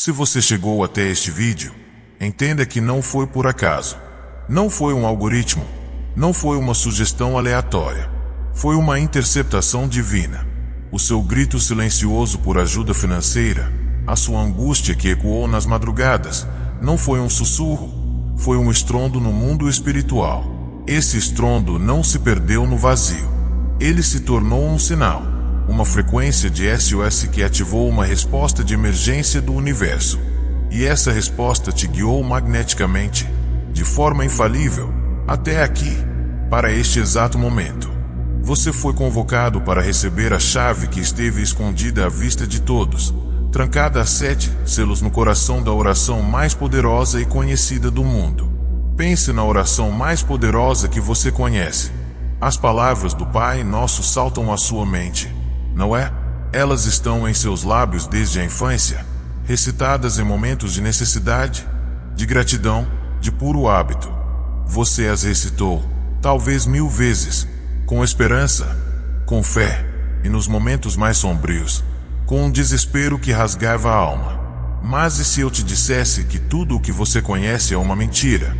Se você chegou até este vídeo, entenda que não foi por acaso. Não foi um algoritmo. Não foi uma sugestão aleatória. Foi uma interceptação divina. O seu grito silencioso por ajuda financeira, a sua angústia que ecoou nas madrugadas, não foi um sussurro, foi um estrondo no mundo espiritual. Esse estrondo não se perdeu no vazio. Ele se tornou um sinal, uma frequência de SOS que ativou uma resposta de emergência do universo. E essa resposta te guiou magneticamente, de forma infalível, até aqui, para este exato momento. Você foi convocado para receber a chave que esteve escondida à vista de todos, trancada a 7 selos no coração da oração mais poderosa e conhecida do mundo. Pense na oração mais poderosa que você conhece. As palavras do Pai Nosso saltam à sua mente, não é? Elas estão em seus lábios desde a infância, recitadas em momentos de necessidade, de gratidão, de puro hábito. Você as recitou, talvez 1000 vezes, com esperança, com fé, e nos momentos mais sombrios, com um desespero que rasgava a alma. Mas e se eu te dissesse que tudo o que você conhece é uma mentira?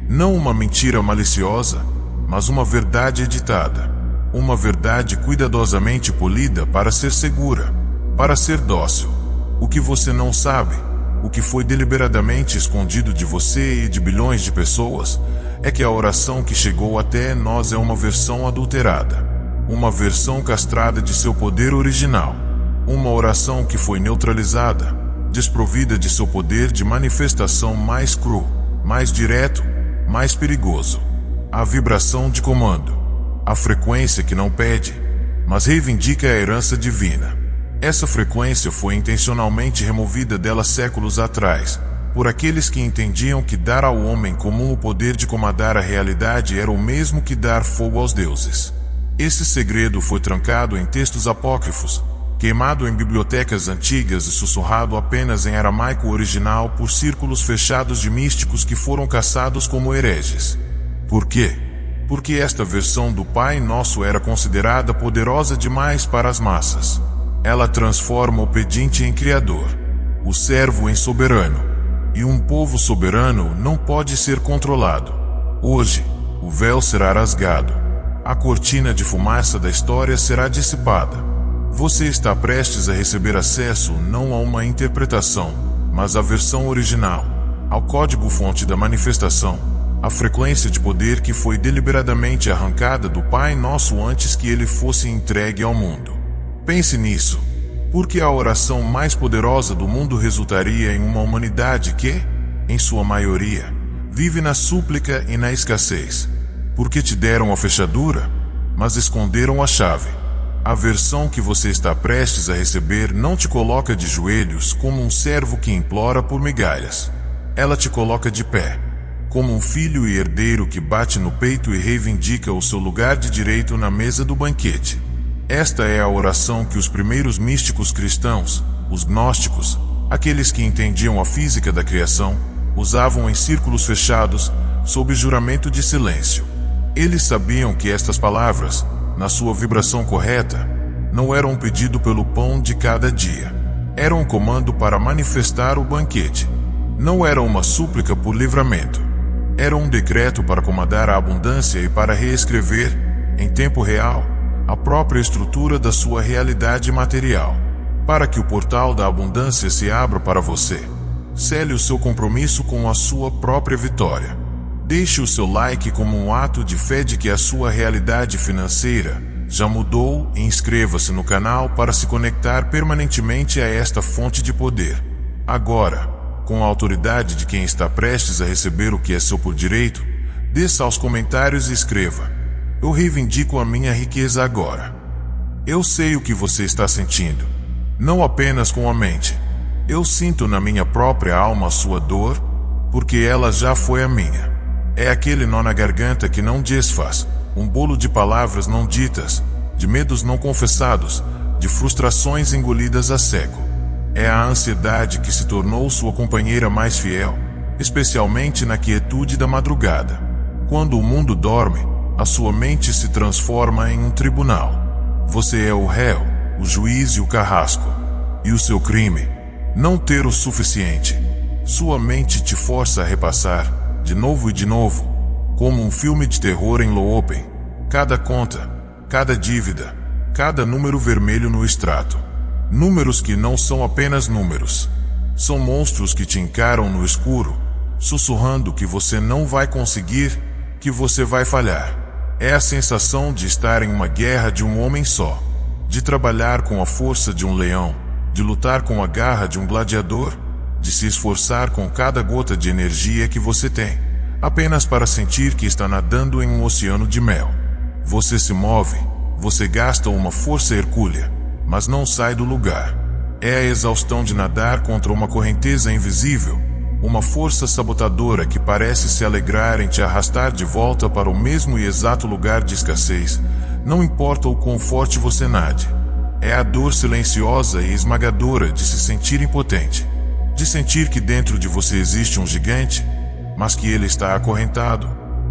Não uma mentira maliciosa, mas uma verdade editada. Uma verdade cuidadosamente polida para ser segura, para ser dócil. O que você não sabe, o que foi deliberadamente escondido de você e de bilhões de pessoas, é que a oração que chegou até nós é uma versão adulterada. Uma versão castrada de seu poder original. Uma oração que foi neutralizada, desprovida de seu poder de manifestação mais cru, mais direto, mais perigoso. A vibração de comando. A frequência que não pede, mas reivindica a herança divina. Essa frequência foi intencionalmente removida dela séculos atrás, por aqueles que entendiam que dar ao homem comum o poder de comandar a realidade era o mesmo que dar fogo aos deuses. Esse segredo foi trancado em textos apócrifos, queimado em bibliotecas antigas e sussurrado apenas em aramaico original por círculos fechados de místicos que foram caçados como hereges. Por quê? Porque esta versão do Pai Nosso era considerada poderosa demais para as massas. Ela transforma o pedinte em criador, o servo em soberano. E um povo soberano não pode ser controlado. Hoje, o véu será rasgado. A cortina de fumaça da história será dissipada. Você está prestes a receber acesso não a uma interpretação, mas à versão original, ao código-fonte da manifestação, a frequência de poder que foi deliberadamente arrancada do Pai Nosso antes que ele fosse entregue ao mundo. Pense nisso. Porque a oração mais poderosa do mundo resultaria em uma humanidade que, em sua maioria, vive na súplica e na escassez. Porque te deram a fechadura, mas esconderam a chave. A versão que você está prestes a receber não te coloca de joelhos como um servo que implora por migalhas. Ela te coloca de pé, como um filho e herdeiro que bate no peito e reivindica o seu lugar de direito na mesa do banquete. Esta é a oração que os primeiros místicos cristãos, os gnósticos, aqueles que entendiam a física da criação, usavam em círculos fechados, sob juramento de silêncio. Eles sabiam que estas palavras, na sua vibração correta, não eram um pedido pelo pão de cada dia. Era um comando para manifestar o banquete. Não era uma súplica por livramento. Era um decreto para comandar a abundância e para reescrever, em tempo real, a própria estrutura da sua realidade material. Para que o portal da abundância se abra para você, cele o seu compromisso com a sua própria vitória. Deixe o seu like como um ato de fé de que a sua realidade financeira já mudou e inscreva-se no canal para se conectar permanentemente a esta fonte de poder. Agora, com a autoridade de quem está prestes a receber o que é seu por direito, desça aos comentários e escreva: eu reivindico a minha riqueza agora. Eu sei o que você está sentindo, não apenas com a mente. Eu sinto na minha própria alma a sua dor, porque ela já foi a minha. É aquele nó na garganta que não desfaz, um bolo de palavras não ditas, de medos não confessados, de frustrações engolidas a seco. É a ansiedade que se tornou sua companheira mais fiel, especialmente na quietude da madrugada. Quando o mundo dorme, a sua mente se transforma em um tribunal. Você é o réu, o juiz e o carrasco. E o seu crime não ter o suficiente. Sua mente te força a repassar, de novo e de novo, como um filme de terror em low open, cada conta, cada dívida, cada número vermelho no extrato. Números que não são apenas números. São monstros que te encaram no escuro, sussurrando que você não vai conseguir, que você vai falhar. É a sensação de estar em uma guerra de um homem só, de trabalhar com a força de um leão, de lutar com a garra de um gladiador, de se esforçar com cada gota de energia que você tem, apenas para sentir que está nadando em um oceano de mel. Você se move, você gasta uma força hercúlea, mas não sai do lugar. É a exaustão de nadar contra uma correnteza invisível, uma força sabotadora que parece se alegrar em te arrastar de volta para o mesmo e exato lugar de escassez, não importa o quão forte você nade. É a dor silenciosa e esmagadora de se sentir impotente, de sentir que dentro de você existe um gigante, mas que ele está acorrentado,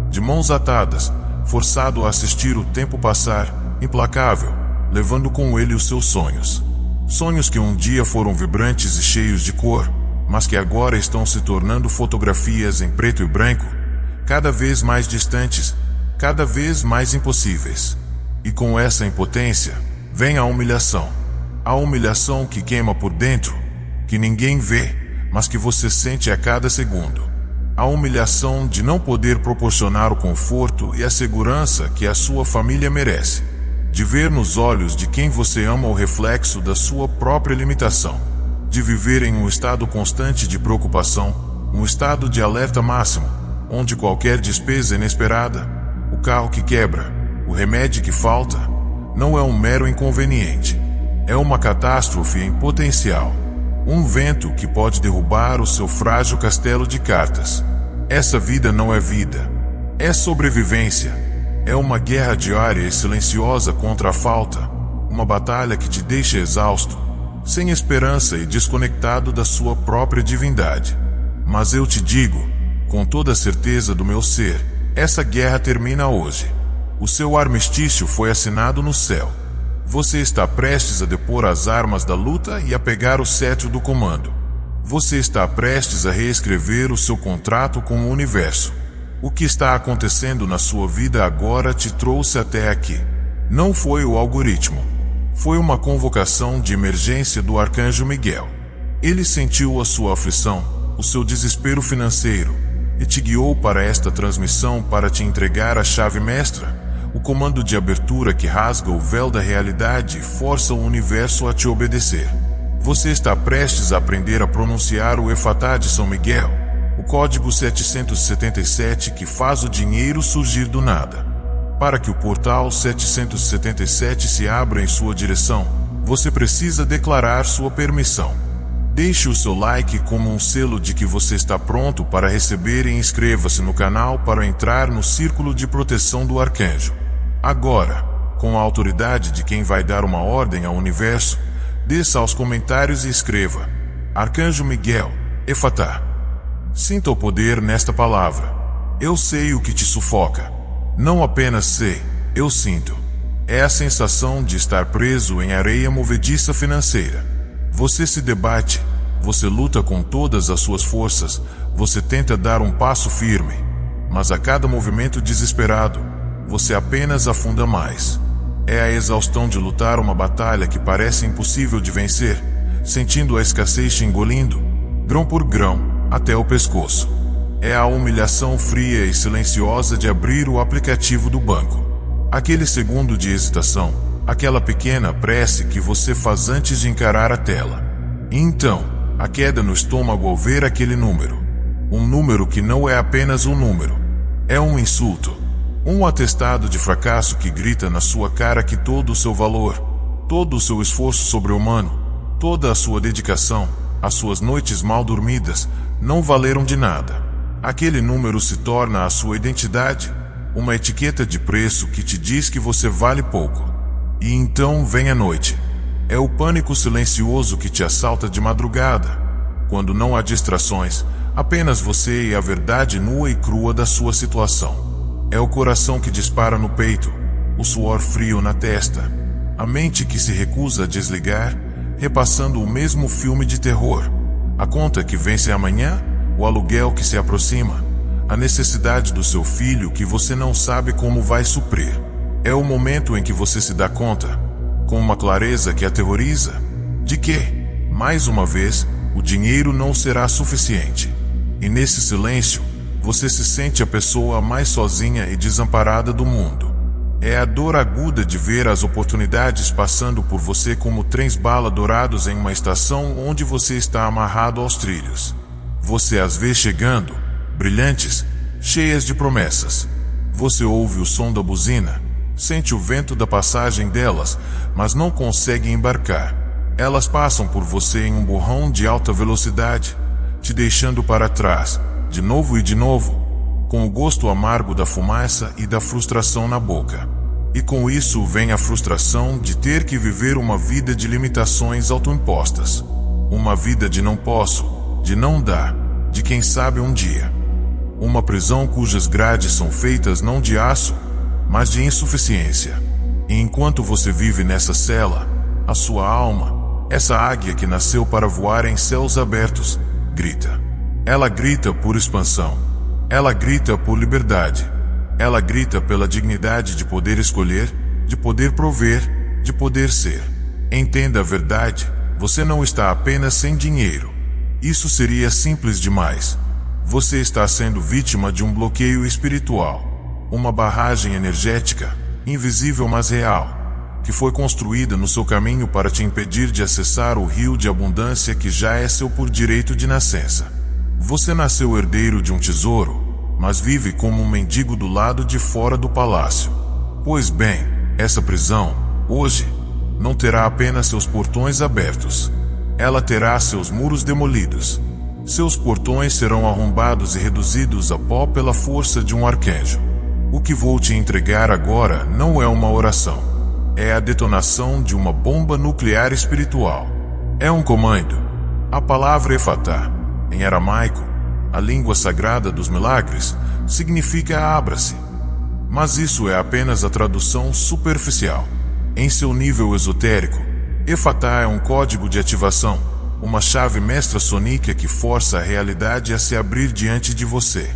de mãos atadas, forçado a assistir o tempo passar, implacável, levando com ele os seus sonhos. Sonhos que um dia foram vibrantes e cheios de cor, mas que agora estão se tornando fotografias em preto e branco, cada vez mais distantes, cada vez mais impossíveis. E com essa impotência, vem a humilhação. A humilhação que queima por dentro, que ninguém vê, mas que você sente a cada segundo. A humilhação de não poder proporcionar o conforto e a segurança que a sua família merece. De ver nos olhos de quem você ama o reflexo da sua própria limitação. De viver em um estado constante de preocupação, um estado de alerta máximo, onde qualquer despesa inesperada, o carro que quebra, o remédio que falta, não é um mero inconveniente. É uma catástrofe em potencial. Um vento que pode derrubar o seu frágil castelo de cartas. Essa vida não é vida. É sobrevivência. É uma guerra diária e silenciosa contra a falta. Uma batalha que te deixa exausto, sem esperança e desconectado da sua própria divindade. Mas eu te digo, com toda a certeza do meu ser, essa guerra termina hoje. O seu armistício foi assinado no céu. Você está prestes a depor as armas da luta e a pegar o cetro do comando. Você está prestes a reescrever o seu contrato com o universo. O que está acontecendo na sua vida agora te trouxe até aqui. Não foi o algoritmo. Foi uma convocação de emergência do Arcanjo Miguel. Ele sentiu a sua aflição, o seu desespero financeiro, e te guiou para esta transmissão para te entregar a chave mestra, o comando de abertura que rasga o véu da realidade e força o universo a te obedecer. Você está prestes a aprender a pronunciar o Efatá de São Miguel, o código 777 que faz o dinheiro surgir do nada. Para que o portal 777 se abra em sua direção, você precisa declarar sua permissão. Deixe o seu like como um selo de que você está pronto para receber e inscreva-se no canal para entrar no círculo de proteção do arcanjo. Agora, com a autoridade de quem vai dar uma ordem ao universo, desça aos comentários e escreva: Arcanjo Miguel, Efatá. Sinta o poder nesta palavra. Eu sei o que te sufoca. Não apenas sei, eu sinto. É a sensação de estar preso em areia movediça financeira. Você se debate, você luta com todas as suas forças, você tenta dar um passo firme, mas a cada movimento desesperado, você apenas afunda mais. É a exaustão de lutar uma batalha que parece impossível de vencer, sentindo a escassez te engolindo, grão por grão, até o pescoço. É a humilhação fria e silenciosa de abrir o aplicativo do banco. Aquele segundo de hesitação, aquela pequena prece que você faz antes de encarar a tela. E então, a queda no estômago ao ver aquele número. Um número que não é apenas um número. É um insulto. Um atestado de fracasso que grita na sua cara que todo o seu valor, todo o seu esforço sobre-humano, toda a sua dedicação, as suas noites mal dormidas, não valeram de nada. Aquele número se torna a sua identidade, uma etiqueta de preço que te diz que você vale pouco. E então vem a noite. É o pânico silencioso que te assalta de madrugada, quando não há distrações, apenas você e a verdade nua e crua da sua situação. É o coração que dispara no peito, o suor frio na testa, a mente que se recusa a desligar repassando o mesmo filme de terror. A conta que vence amanhã, o aluguel que se aproxima, a necessidade do seu filho que você não sabe como vai suprir. É o momento em que você se dá conta, com uma clareza que aterroriza, de que, mais uma vez, o dinheiro não será suficiente. E nesse silêncio, você se sente a pessoa mais sozinha e desamparada do mundo. É a dor aguda de ver as oportunidades passando por você como trens-bala dourados em uma estação onde você está amarrado aos trilhos. Você as vê chegando, brilhantes, cheias de promessas. Você ouve o som da buzina, sente o vento da passagem delas, mas não consegue embarcar. Elas passam por você em um borrão de alta velocidade, te deixando para trás, de novo e de novo, com o gosto amargo da fumaça e da frustração na boca. E com isso vem a frustração de ter que viver uma vida de limitações autoimpostas. Uma vida de não posso, de não dá, de quem sabe um dia. Uma prisão cujas grades são feitas não de aço, mas de insuficiência. E enquanto você vive nessa cela, a sua alma, essa águia que nasceu para voar em céus abertos, grita. Ela grita por expansão. Ela grita por liberdade. Ela grita pela dignidade de poder escolher, de poder prover, de poder ser. Entenda a verdade, você não está apenas sem dinheiro. Isso seria simples demais. Você está sendo vítima de um bloqueio espiritual. Uma barragem energética, invisível mas real, que foi construída no seu caminho para te impedir de acessar o rio de abundância que já é seu por direito de nascença. Você nasceu herdeiro de um tesouro, mas vive como um mendigo do lado de fora do palácio. Pois bem, essa prisão, hoje, não terá apenas seus portões abertos. Ela terá seus muros demolidos. Seus portões serão arrombados e reduzidos a pó pela força de um arcanjo. O que vou te entregar agora não é uma oração. É a detonação de uma bomba nuclear espiritual. É um comando. A palavra Efatá, em aramaico, a língua sagrada dos milagres, significa abra-se. Mas isso é apenas a tradução superficial. Em seu nível esotérico, Efatá é um código de ativação, uma chave mestra sônica que força a realidade a se abrir diante de você.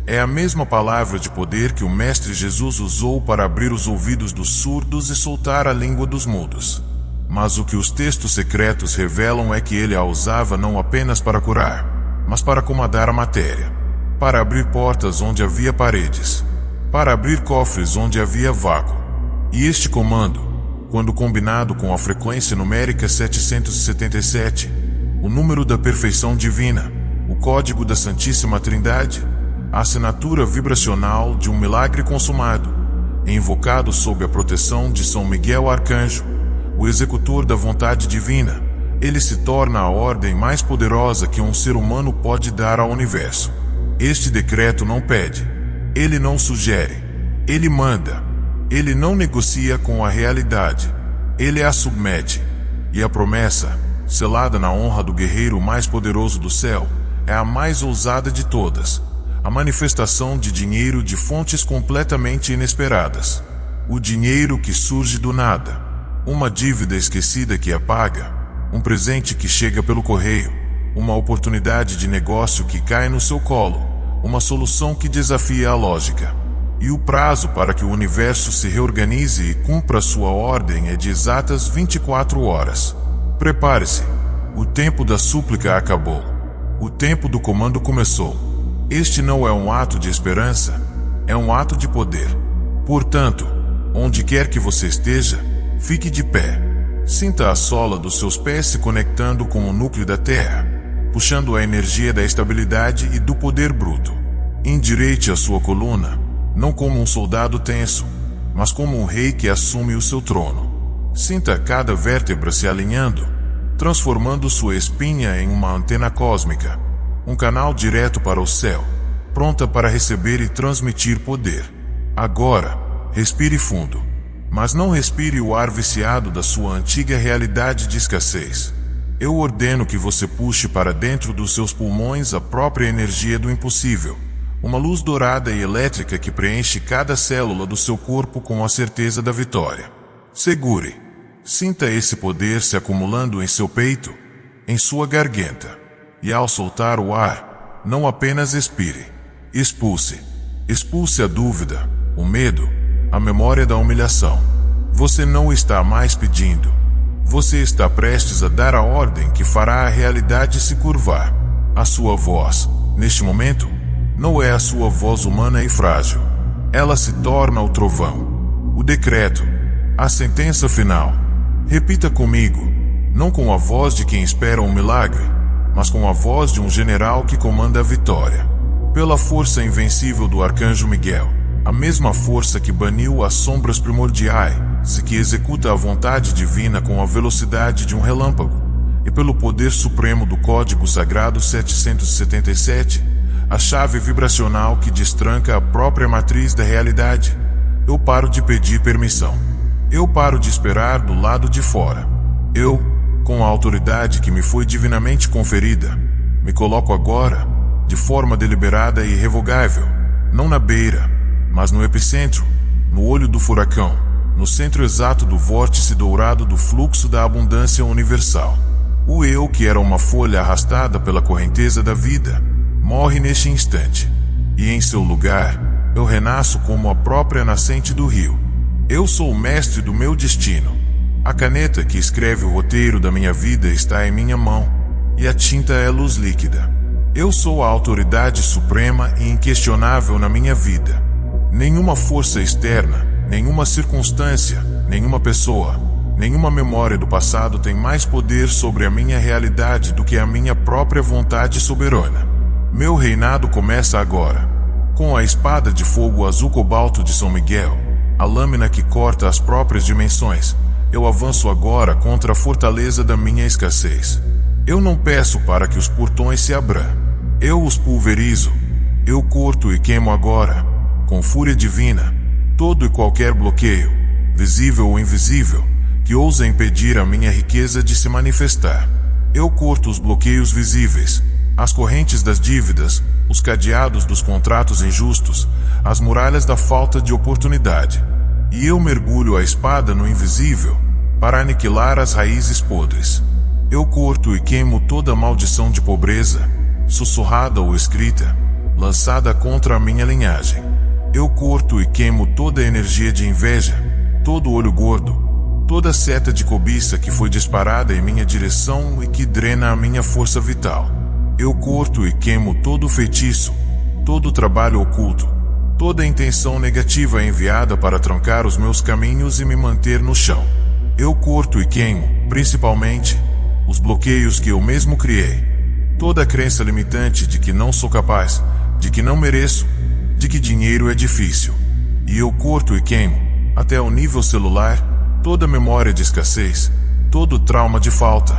É a mesma palavra de poder que o Mestre Jesus usou para abrir os ouvidos dos surdos e soltar a língua dos mudos. Mas o que os textos secretos revelam é que ele a usava não apenas para curar, mas para acomodar a matéria, para abrir portas onde havia paredes, para abrir cofres onde havia vácuo. E este comando, quando combinado com a frequência numérica 777, o número da perfeição divina, o código da Santíssima Trindade, a assinatura vibracional de um milagre consumado, é invocado sob a proteção de São Miguel Arcanjo, o executor da vontade divina, ele se torna a ordem mais poderosa que um ser humano pode dar ao universo. Este decreto não pede, ele não sugere, ele manda, ele não negocia com a realidade, ele a submete. E a promessa, selada na honra do guerreiro mais poderoso do céu, é a mais ousada de todas, a manifestação de dinheiro de fontes completamente inesperadas. O dinheiro que surge do nada, uma dívida esquecida que apaga, um presente que chega pelo correio, uma oportunidade de negócio que cai no seu colo, uma solução que desafia a lógica. E o prazo para que o universo se reorganize e cumpra sua ordem é de exatas 24 horas. Prepare-se. O tempo da súplica acabou. O tempo do comando começou. Este não é um ato de esperança, é um ato de poder. Portanto, onde quer que você esteja, fique de pé. Sinta a sola dos seus pés se conectando com o núcleo da Terra, puxando a energia da estabilidade e do poder bruto. Endireite a sua coluna, não como um soldado tenso, mas como um rei que assume o seu trono. Sinta cada vértebra se alinhando, transformando sua espinha em uma antena cósmica, um canal direto para o céu, pronta para receber e transmitir poder. Agora, respire fundo. Mas não respire o ar viciado da sua antiga realidade de escassez. Eu ordeno que você puxe para dentro dos seus pulmões a própria energia do impossível, uma luz dourada e elétrica que preenche cada célula do seu corpo com a certeza da vitória. Segure. Sinta esse poder se acumulando em seu peito, em sua garganta. E ao soltar o ar, não apenas expire. Expulse. Expulse a dúvida, o medo, a memória da humilhação. Você não está mais pedindo. Você está prestes a dar a ordem que fará a realidade se curvar. A sua voz, neste momento, não é a sua voz humana e frágil. Ela se torna o trovão, o decreto, a sentença final. Repita comigo, não com a voz de quem espera um milagre, mas com a voz de um general que comanda a vitória. Pela força invencível do Arcanjo Miguel, a mesma força que baniu as sombras primordiais, que executa a vontade divina com a velocidade de um relâmpago, e pelo poder supremo do Código Sagrado 777, a chave vibracional que destranca a própria matriz da realidade, eu paro de pedir permissão. Eu paro de esperar do lado de fora. Eu, com a autoridade que me foi divinamente conferida, me coloco agora, de forma deliberada e irrevogável, não na beira, mas no epicentro, no olho do furacão, no centro exato do vórtice dourado do fluxo da abundância universal. O eu, que era uma folha arrastada pela correnteza da vida, morre neste instante. E em seu lugar, eu renasço como a própria nascente do rio. Eu sou o mestre do meu destino. A caneta que escreve o roteiro da minha vida está em minha mão, e a tinta é luz líquida. Eu sou a autoridade suprema e inquestionável na minha vida. Nenhuma força externa, nenhuma circunstância, nenhuma pessoa, nenhuma memória do passado tem mais poder sobre a minha realidade do que a minha própria vontade soberana. Meu reinado começa agora. Com a espada de fogo azul cobalto de São Miguel, a lâmina que corta as próprias dimensões, eu avanço agora contra a fortaleza da minha escassez. Eu não peço para que os portões se abram. Eu os pulverizo. Eu corto e queimo agora, com fúria divina, todo e qualquer bloqueio, visível ou invisível, que ousa impedir a minha riqueza de se manifestar. Eu corto os bloqueios visíveis, as correntes das dívidas, os cadeados dos contratos injustos, as muralhas da falta de oportunidade. E eu mergulho a espada no invisível, para aniquilar as raízes podres. Eu corto e queimo toda maldição de pobreza, sussurrada ou escrita, lançada contra a minha linhagem. Eu corto e queimo toda a energia de inveja, todo olho gordo, toda seta de cobiça que foi disparada em minha direção e que drena a minha força vital. Eu corto e queimo todo feitiço, todo trabalho oculto, toda intenção negativa enviada para trancar os meus caminhos e me manter no chão. Eu corto e queimo, principalmente, os bloqueios que eu mesmo criei. Toda a crença limitante de que não sou capaz, de que não mereço, de que dinheiro é difícil. E eu corto e queimo, até o nível celular, toda memória de escassez, todo trauma de falta,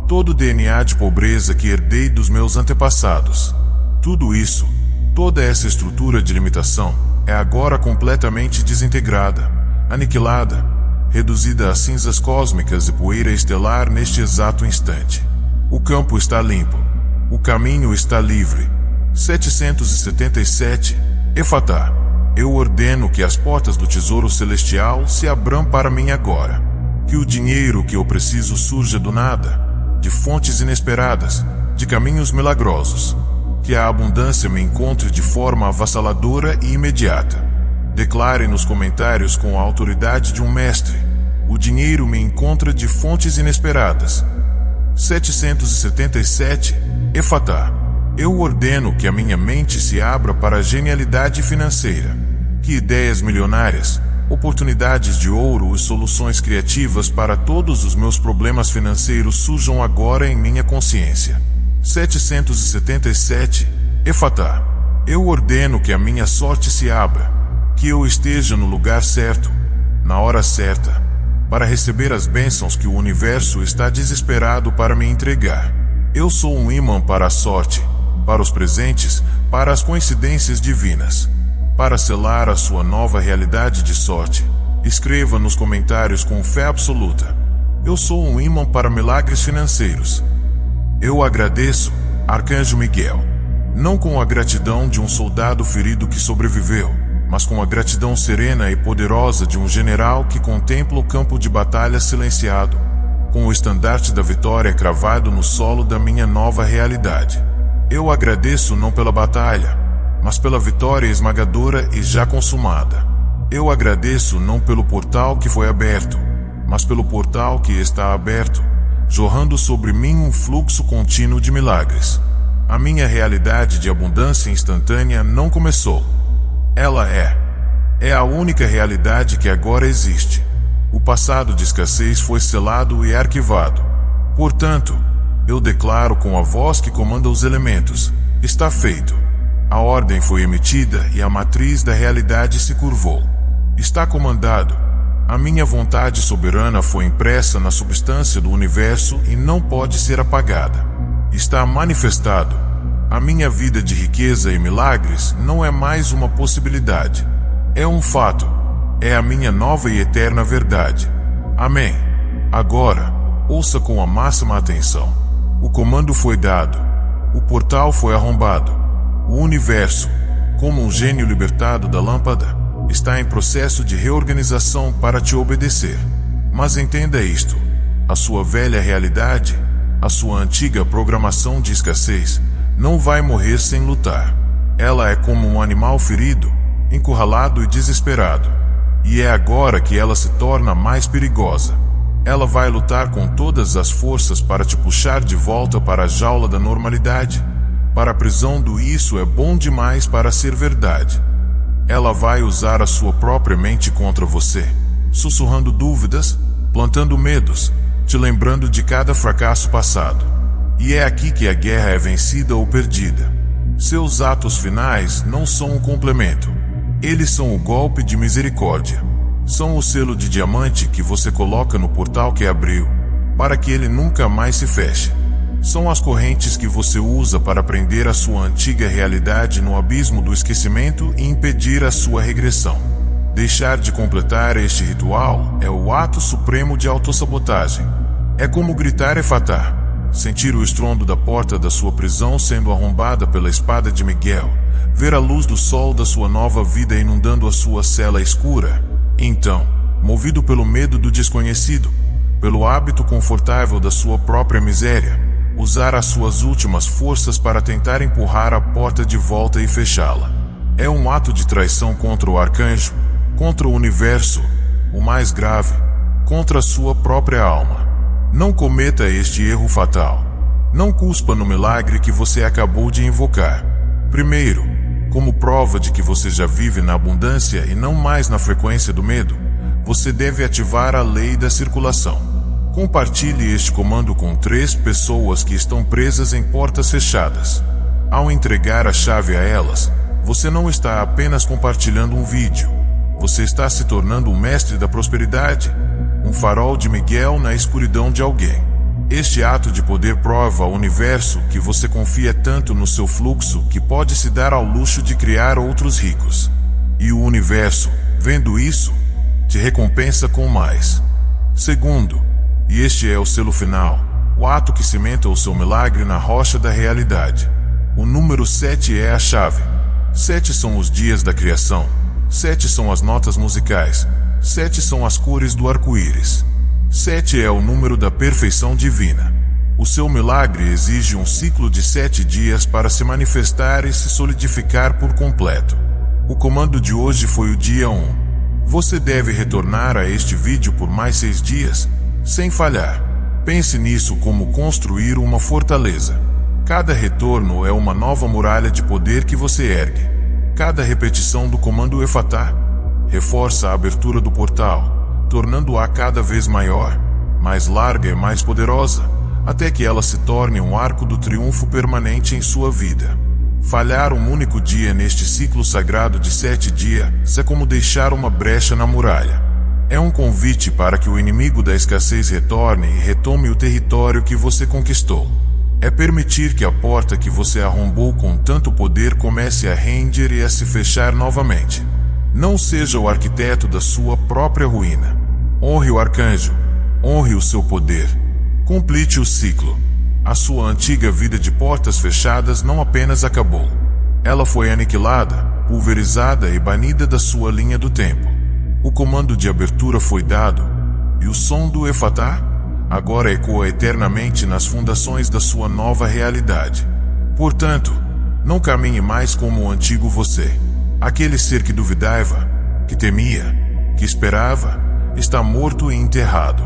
todo DNA de pobreza que herdei dos meus antepassados. Tudo isso, toda essa estrutura de limitação, é agora completamente desintegrada, aniquilada, reduzida a cinzas cósmicas e poeira estelar neste exato instante. O campo está limpo. O caminho está livre. 777, Efatá. Eu ordeno que as portas do tesouro celestial se abram para mim agora. Que o dinheiro que eu preciso surja do nada, de fontes inesperadas, de caminhos milagrosos. Que a abundância me encontre de forma avassaladora e imediata. Declare nos comentários com a autoridade de um mestre: o dinheiro me encontra de fontes inesperadas. 777, Efatá. Eu ordeno que a minha mente se abra para a genialidade financeira. Que ideias milionárias, oportunidades de ouro e soluções criativas para todos os meus problemas financeiros surjam agora em minha consciência. 777, Efatá. Eu ordeno que a minha sorte se abra, que eu esteja no lugar certo, na hora certa, para receber as bênçãos que o universo está desesperado para me entregar. Eu sou um imã para a sorte, para os presentes, para as coincidências divinas. Para selar a sua nova realidade de sorte, escreva nos comentários com fé absoluta: eu sou um imã para milagres financeiros. Eu agradeço, Arcanjo Miguel, não com a gratidão de um soldado ferido que sobreviveu, mas com a gratidão serena e poderosa de um general que contempla o campo de batalha silenciado, com o estandarte da vitória cravado no solo da minha nova realidade. Eu agradeço não pela batalha, mas pela vitória esmagadora e já consumada. Eu agradeço não pelo portal que foi aberto, mas pelo portal que está aberto, jorrando sobre mim um fluxo contínuo de milagres. A minha realidade de abundância instantânea não começou. Ela é a única realidade que agora existe. O passado de escassez foi selado e arquivado. Portanto, eu declaro com a voz que comanda os elementos: está feito. A ordem foi emitida e a matriz da realidade se curvou. Está comandado. A minha vontade soberana foi impressa na substância do universo e não pode ser apagada. Está manifestado. A minha vida de riqueza e milagres não é mais uma possibilidade. É um fato. É a minha nova e eterna verdade. Amém. Agora, ouça com a máxima atenção. O comando foi dado. O portal foi arrombado. O universo, como um gênio libertado da lâmpada, está em processo de reorganização para te obedecer. Mas entenda isto: a sua velha realidade, a sua antiga programação de escassez, não vai morrer sem lutar. Ela é como um animal ferido, encurralado e desesperado. E é agora que ela se torna mais perigosa. Ela vai lutar com todas as forças para te puxar de volta para a jaula da normalidade, para a prisão do "isso é bom demais para ser verdade". Ela vai usar a sua própria mente contra você, sussurrando dúvidas, plantando medos, te lembrando de cada fracasso passado. E é aqui que a guerra é vencida ou perdida. Seus atos finais não são um complemento. Eles são o golpe de misericórdia. São o selo de diamante que você coloca no portal que abriu, para que ele nunca mais se feche. São as correntes que você usa para prender a sua antiga realidade no abismo do esquecimento e impedir a sua regressão. Deixar de completar este ritual é o ato supremo de autossabotagem. É como gritar Efatá, sentir o estrondo da porta da sua prisão sendo arrombada pela espada de Miguel, ver a luz do sol da sua nova vida inundando a sua cela escura. Então, movido pelo medo do desconhecido, pelo hábito confortável da sua própria miséria, usar as suas últimas forças para tentar empurrar a porta de volta e fechá-la. É um ato de traição contra o arcanjo, contra o universo, o mais grave, contra a sua própria alma. Não cometa este erro fatal. Não cuspa no milagre que você acabou de invocar. Primeiro, como prova de que você já vive na abundância e não mais na frequência do medo, você deve ativar a lei da circulação. Compartilhe este comando com 3 pessoas que estão presas em portas fechadas. Ao entregar a chave a elas, você não está apenas compartilhando um vídeo. Você está se tornando um mestre da prosperidade, um farol de Miguel na escuridão de alguém. Este ato de poder prova ao universo que você confia tanto no seu fluxo que pode se dar ao luxo de criar outros ricos. E o universo, vendo isso, te recompensa com mais. Segundo, e este é o selo final, o ato que cimenta o seu milagre na rocha da realidade. O número 7 é a chave. 7 são os dias da criação. 7 são as notas musicais. 7 são as cores do arco-íris. 7 é o número da perfeição divina. O seu milagre exige um ciclo de 7 dias para se manifestar e se solidificar por completo. O comando de hoje foi o dia 1. Você deve retornar a este vídeo por mais 6 dias, sem falhar. Pense nisso como construir uma fortaleza. Cada retorno é uma nova muralha de poder que você ergue. Cada repetição do comando Efatá reforça a abertura do portal, tornando-a cada vez maior, mais larga e mais poderosa, até que ela se torne um arco do triunfo permanente em sua vida. Falhar um único dia neste ciclo sagrado de 7 dias é como deixar uma brecha na muralha. É um convite para que o inimigo da escassez retorne e retome o território que você conquistou. É permitir que a porta que você arrombou com tanto poder comece a render e a se fechar novamente. Não seja o arquiteto da sua própria ruína. Honre o arcanjo. Honre o seu poder. Complete o ciclo. A sua antiga vida de portas fechadas não apenas acabou. Ela foi aniquilada, pulverizada e banida da sua linha do tempo. O comando de abertura foi dado, e o som do Efatá agora ecoa eternamente nas fundações da sua nova realidade. Portanto, não caminhe mais como o antigo você. Aquele ser que duvidava, que temia, que esperava, está morto e enterrado.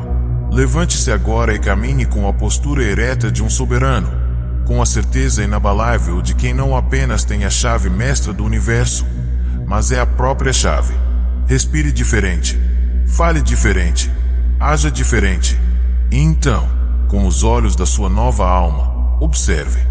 Levante-se agora e caminhe com a postura ereta de um soberano, com a certeza inabalável de quem não apenas tem a chave mestra do universo, mas é a própria chave. Respire diferente, fale diferente, haja diferente. E então, com os olhos da sua nova alma, observe.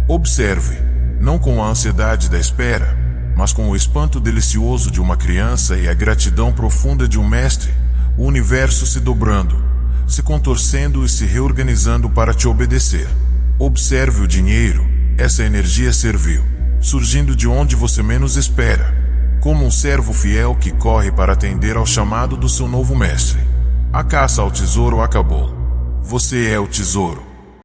Observe, não com a ansiedade da espera, mas com o espanto delicioso de uma criança e a gratidão profunda de um mestre, o universo se dobrando, se contorcendo e se reorganizando para te obedecer. Observe o dinheiro, essa energia servil, surgindo de onde você menos espera, como um servo fiel que corre para atender ao chamado do seu novo mestre. A caça ao tesouro acabou. Você é o tesouro.